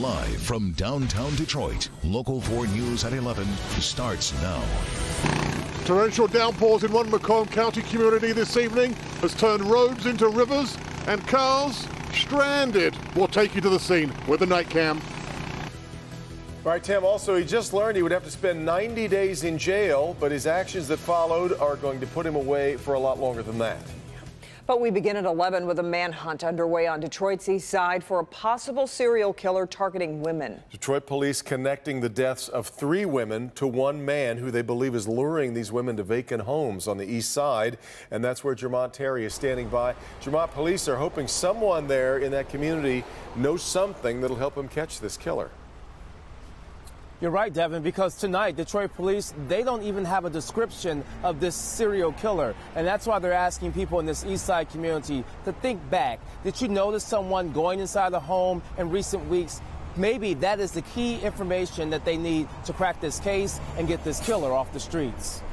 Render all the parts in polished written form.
Live from downtown Detroit, Local 4 News at 11 starts now. Torrential downpours in one Macomb County community this evening has turned roads into rivers and cars stranded. We'll take you to the scene with the night cam. All right, Tim, also, he just learned he would have to spend 90 days in jail, but his actions that followed are going to put him away for a lot longer than that. But we begin at 11 with a manhunt underway on Detroit's east side for a possible serial killer targeting women. Detroit police connecting the deaths of 3 women to one man who they believe is luring these women to vacant homes on the east side. And that's where Jermont Terry is standing by. Jermont, police are hoping someone there in that community knows something that'll help him catch this killer. You're right, Devin, because tonight, Detroit police, they don't even have a description of this serial killer. And that's why they're asking people in this east side community to think back. Did you notice someone going inside the home in recent weeks? Maybe that is the key information that they need to crack this case and get this killer off the streets.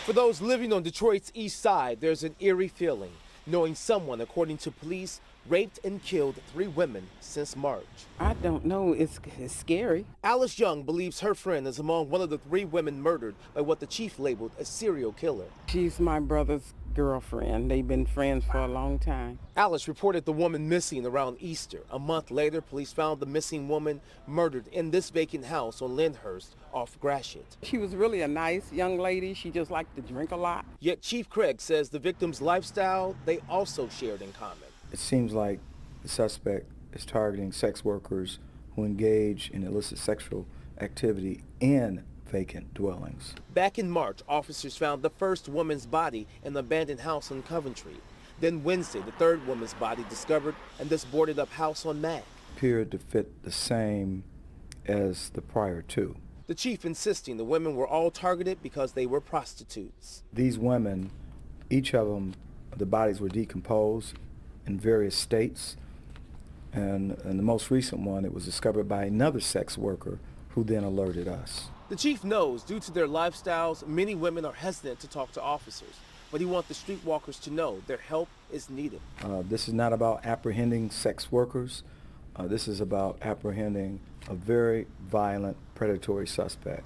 For those living on Detroit's east side, there's an eerie feeling, knowing someone, according to police, raped and killed 3 women since March. I don't know. It's scary. Alice Young believes her friend is among one of the 3 women murdered by what the chief labeled a serial killer. She's my brother's girlfriend. They've been friends for a long time. Alice reported the woman missing around Easter. A month later, police found the missing woman murdered in this vacant house on Lyndhurst off Gratiot. She was really a nice young lady. She just liked to drink a lot. Yet Chief Craig says the victim's lifestyle they also shared in common. It seems like the suspect is targeting sex workers who engage in illicit sexual activity in vacant dwellings. Back in March, officers found the first woman's body in an abandoned house in Coventry. Then Wednesday, the 3rd woman's body discovered in this boarded up house on Mack. Appeared to fit the same as the prior 2. The chief insisting the women were all targeted because they were prostitutes. These women, each of them, the bodies were decomposed in various states, and the most recent one, it was discovered by another sex worker who then alerted us. The chief knows due to their lifestyles, many women are hesitant to talk to officers, but he wants the streetwalkers to know their help is needed. This is not about apprehending sex workers. This is about apprehending a very violent, predatory suspect.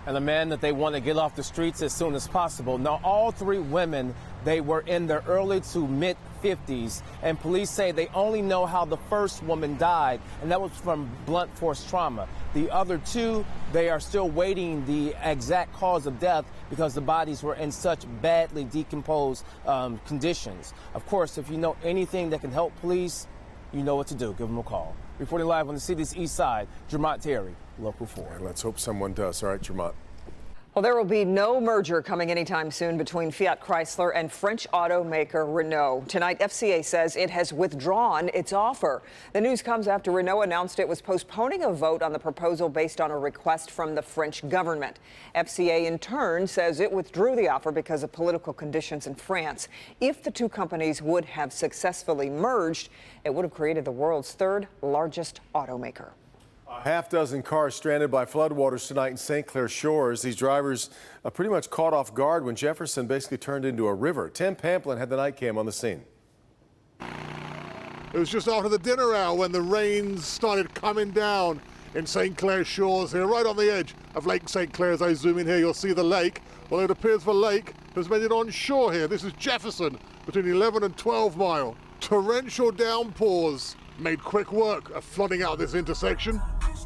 And a man that they want to get off the streets as soon as possible. Now, all 3 women, they were in their early to mid-50s, and police say they only know how the first woman died, and that was from blunt force trauma. The other 2, they are still waiting the exact cause of death because the bodies were in such badly decomposed conditions. Of course, if you know anything that can help police, you know what to do. Give them a call. Reporting live on the city's east side, Jermont Terry, Local 4. All right, let's hope someone does. All right, Jermont. Well, there will be no merger coming anytime soon between Fiat Chrysler and French automaker Renault. Tonight, FCA says it has withdrawn its offer. The news comes after Renault announced it was postponing a vote on the proposal based on a request from the French government. FCA, in turn, says it withdrew the offer because of political conditions in France. If the 2 companies would have successfully merged, it would have created the world's 3rd largest automaker. A half-dozen cars stranded by floodwaters tonight in St. Clair Shores. These drivers pretty much caught off guard when Jefferson basically turned into a river. Tim Pamplin had the night cam on the scene. It was just after the dinner hour when the rains started coming down in St. Clair Shores here, right on the edge of Lake St. Clair. As I zoom in here, you'll see the lake. Well, it appears the lake has made it on shore here. This is Jefferson, between 11 and 12 Mile. Torrential downpours made quick work of flooding out this intersection.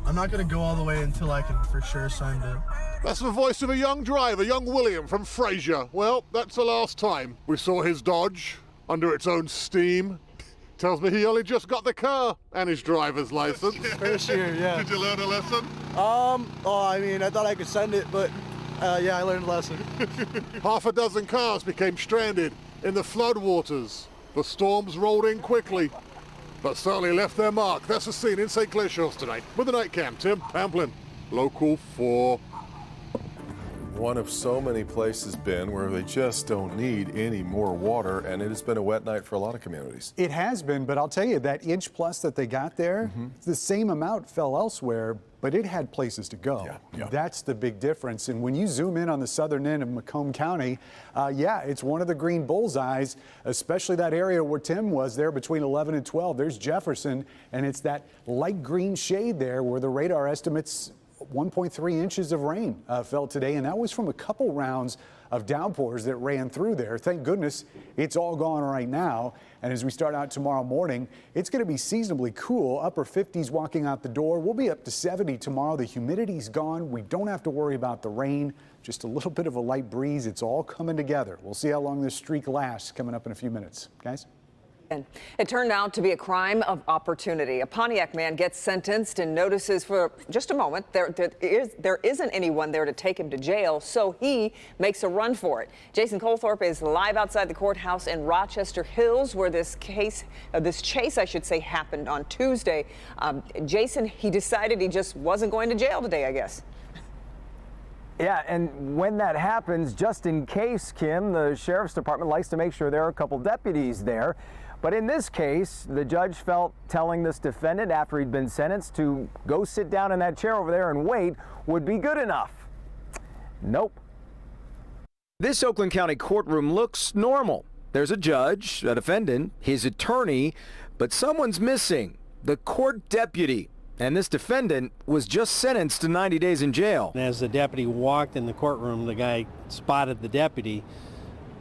I'm not going to go all the way until I can for sure sign it. That's the voice of a young driver, young William from Fraser. Well, that's the last time we saw his Dodge under its own steam. Tells me he only just got the car and his driver's license. First year, yeah. Did you learn a lesson? I mean, I thought I could send it, but yeah, I learned a lesson. Half a dozen cars became stranded in the floodwaters. The storms rolled in quickly, but certainly left their mark. That's the scene in St. Clair Shores tonight. With the night cam, Tim Pamplin, Local 4. one of so many places, Ben, where they just don't need any more water, and it has been a wet night for a lot of communities. It has been, but I'll tell you, that inch plus that they got there, the same amount fell elsewhere, but it had places to go. Yeah. That's the big difference. And when you zoom in on the southern end of Macomb County, yeah, it's one of the green bullseyes, especially that area where Tim was there between 11 and 12. There's Jefferson, and it's that light green shade there where the radar estimates 1.3 inches of rain fell today, and that was from a couple rounds of downpours that ran through there. Thank goodness it's all gone right now. And as we start out tomorrow morning, it's going to be seasonably cool, upper 50s walking out the door. We'll be up to 70 tomorrow. The humidity's gone. We don't have to worry about the rain, just a little bit of a light breeze. It's all coming together. We'll see how long this streak lasts coming up in a few minutes. Guys? It turned out to be a crime of opportunity. A Pontiac man gets sentenced and notices for just a moment there isn't anyone there to take him to jail, so he makes a run for it. Jason Colthorpe is live outside the courthouse in Rochester Hills, where this chase, I should say, happened on Tuesday. Jason, he decided he just wasn't going to jail today, I guess. Yeah, and when that happens, just in case, Kim, the sheriff's department likes to make sure there are a couple deputies there. But in this case, the judge felt telling this defendant after he'd been sentenced to go sit down in that chair over there and wait would be good enough. Nope. This Oakland County courtroom looks normal. There's a judge, a defendant, his attorney, but someone's missing, the court deputy. And this defendant was just sentenced to 90 days in jail. As the deputy walked in the courtroom, the guy spotted the deputy,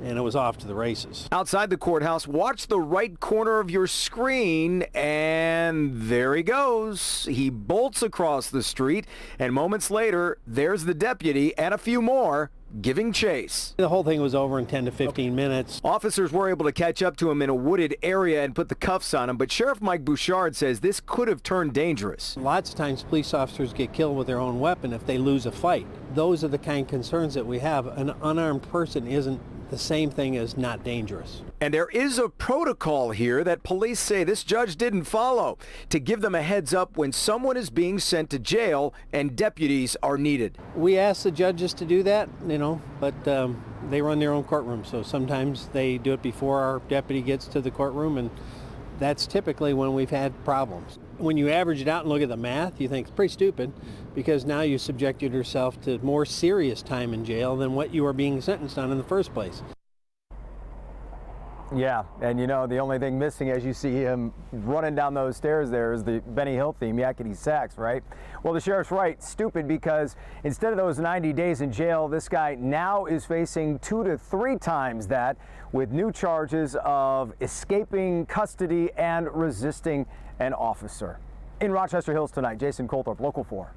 and it was off to the races. Outside the courthouse, watch the right corner of your screen, and there he goes. He bolts across the street, and moments later, there's the deputy and a few more giving chase. The whole thing was over in 10 to 15 minutes. Officers were able to catch up to him in a wooded area and put the cuffs on him, but Sheriff Mike Bouchard says this could have turned dangerous. Lots of times police officers get killed with their own weapon if they lose a fight. Those are the kind of concerns that we have. An unarmed person isn't the same thing as not dangerous. And there is a protocol here that police say this judge didn't follow to give them a heads up when someone is being sent to jail and deputies are needed. We ask the judges to do that, but they run their own courtroom, so sometimes they do it before our deputy gets to the courtroom, and that's typically when we've had problems. When you average it out and look at the math, you think it's pretty stupid, because now you subjected yourself to more serious time in jail than what you were being sentenced on in the first place. Yeah, and the only thing missing as you see him running down those stairs there is the Benny Hill theme, Yakety Sax, right? Well, the sheriff's right, stupid, because instead of those 90 days in jail, this guy now is facing 2 to 3 times that, with new charges of escaping custody and resisting an officer. In Rochester Hills tonight, Jason Colthorpe, Local 4.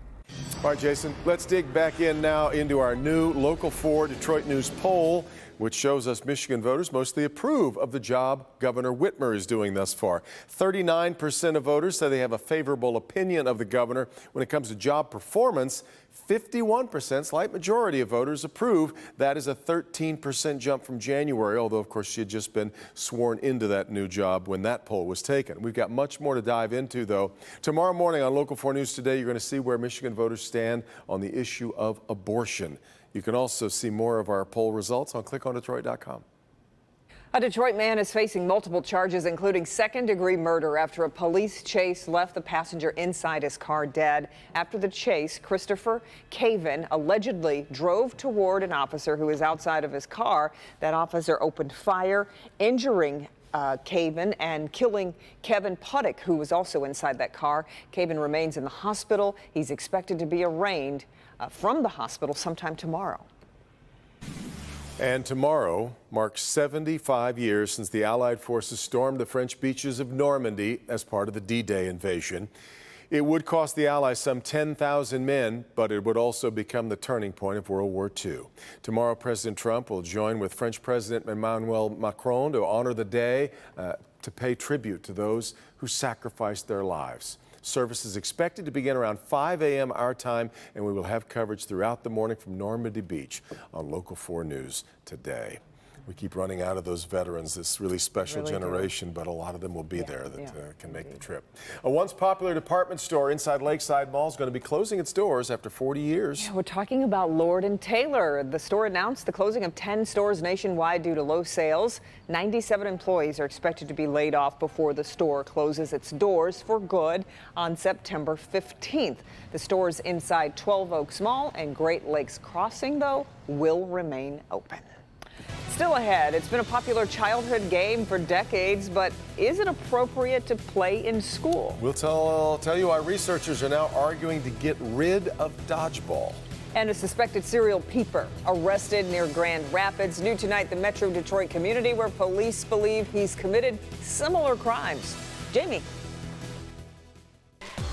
All right, Jason, let's dig back in now into our new Local 4 Detroit News poll, which shows us Michigan voters mostly approve of the job Governor Whitmer is doing thus far. 39% of voters say they have a favorable opinion of the governor. When it comes to job performance, 51%, slight majority of voters approve. That is a 13% jump from January, although, of course, she had just been sworn into that new job when that poll was taken. We've got much more to dive into, though. Tomorrow morning on Local 4 News Today, you're going to see where Michigan voters stand on the issue of abortion. You can also see more of our poll results on clickondetroit.com. A Detroit man is facing multiple charges, including second-degree murder, after a police chase left the passenger inside his car dead. After the chase, Christopher Caven allegedly drove toward an officer who was outside of his car. That officer opened fire, injuring Caven and killing Kevin Puttick, who was also inside that car. Caven remains in the hospital. He's expected to be arraigned from the hospital sometime tomorrow. And tomorrow marks 75 years since the Allied forces stormed the French beaches of Normandy as part of the D-Day invasion. It would cost the Allies some 10,000 men, but it would also become the turning point of World War II. Tomorrow, President Trump will join with French President Emmanuel Macron to honor the day, to pay tribute to those who sacrificed their lives. Service is expected to begin around 5 a.m. our time, and we will have coverage throughout the morning from Normandy Beach on Local 4 News Today. We keep running out of those veterans, this really special generation, but a lot of them will be there that can make the trip. A once popular department store inside Lakeside Mall is going to be closing its doors after 40 years. Yeah, we're talking about Lord & Taylor. The store announced the closing of 10 stores nationwide due to low sales. 97 employees are expected to be laid off before the store closes its doors for good on September 15th. The stores inside 12 Oaks Mall and Great Lakes Crossing, though, will remain open. Still ahead, it's been a popular childhood game for decades, but is it appropriate to play in school? We'll tell you why researchers are now arguing to get rid of dodgeball. And a suspected serial peeper arrested near Grand Rapids. New tonight, the Metro Detroit community where police believe he's committed similar crimes. Jamie.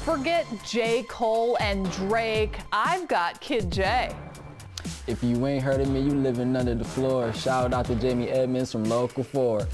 Forget J. Cole and Drake. I've got Kid J. If you ain't heard of me, you living under the floor. Shout out to Jamie Edmonds from Local 4.